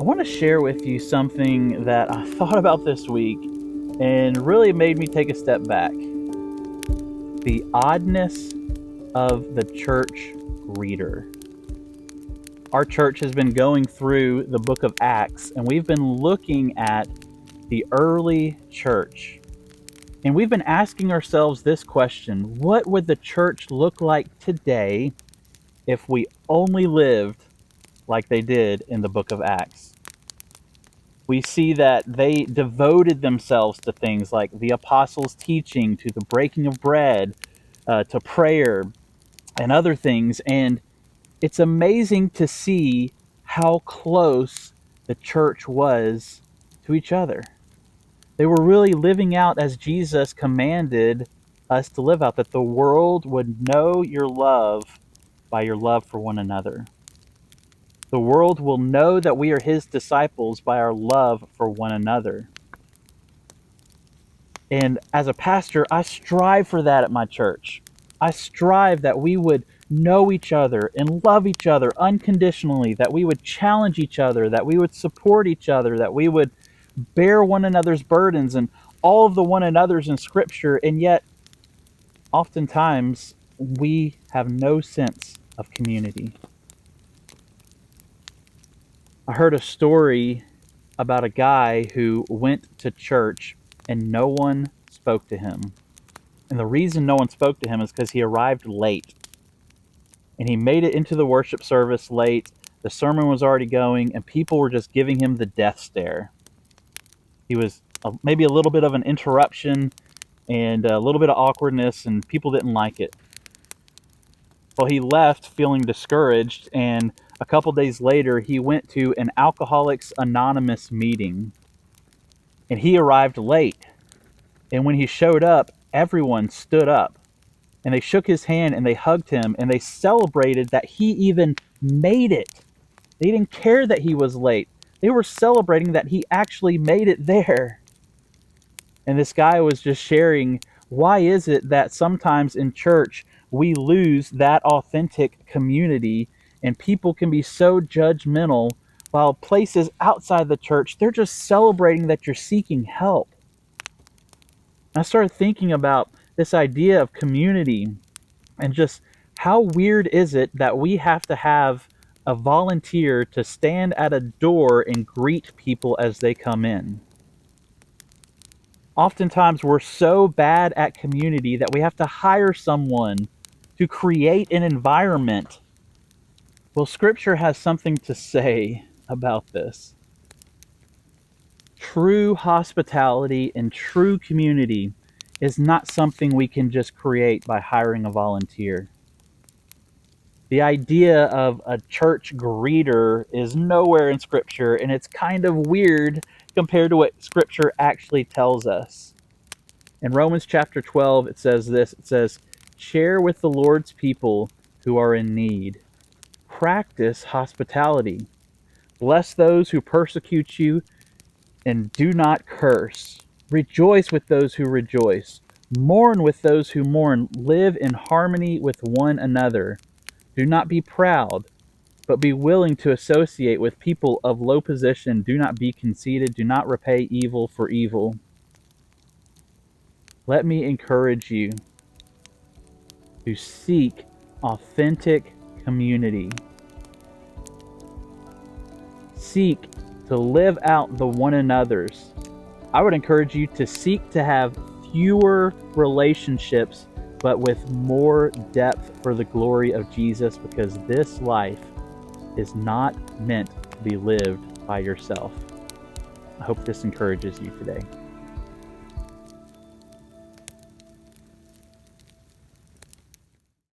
I want to share with you something that I thought about this week and really made me take a step back. The oddness of the church greeter. Our church has been going through the book of Acts, and we've been looking at the early church. And we've been asking ourselves this question: what would the church look like today if we only lived like they did in the book of Acts? We see that they devoted themselves to things like the apostles' teaching, to the breaking of bread, to prayer, and other things. And it's amazing to see how close the church was to each other. They were really living out as Jesus commanded us to live out, that the world would know your love by your love for one another. The world will know that we are his disciples by our love for one another. And as a pastor, I strive for that at my church. I strive that we would know each other and love each other unconditionally, that we would challenge each other, that we would support each other, that we would bear one another's burdens and all of the one another's in Scripture. And yet, oftentimes, we have no sense of community. I heard a story about a guy who went to church and no one spoke to him. And the reason no one spoke to him is because he arrived late. And he made it into the worship service late. The sermon was already going, and people were just giving him the death stare. He was maybe a little bit of an interruption and a little bit of awkwardness, and people didn't like it. Well, he left feeling discouraged, and a couple days later, he went to an Alcoholics Anonymous meeting. And he arrived late. And when he showed up, everyone stood up. And they shook his hand and they hugged him and they celebrated that he even made it. They didn't care that he was late. They were celebrating that he actually made it there. And this guy was just sharing, why is it that sometimes in church we lose that authentic community and people can be so judgmental, while places outside the church, they're just celebrating that you're seeking help. I started thinking about this idea of community and just how weird is it that we have to have a volunteer to stand at a door and greet people as they come in. Oftentimes we're so bad at community that we have to hire someone to create an environment. Well, Scripture has something to say about this. True hospitality and true community is not something we can just create by hiring a volunteer. The idea of a church greeter is nowhere in Scripture, and it's kind of weird compared to what Scripture actually tells us. In Romans chapter 12, it says this. It says, "Share with the Lord's people who are in need. Practice hospitality. Bless those who persecute you, and do not curse. Rejoice with those who rejoice. Mourn with those who mourn. Live in harmony with one another. Do not be proud, but be willing to associate with people of low position. Do not be conceited. Do not repay evil for evil." Let me encourage you to seek authentic community. Seek to live out the one another's. I would encourage you to seek to have fewer relationships, but with more depth for the glory of Jesus, because this life is not meant to be lived by yourself. I hope this encourages you today.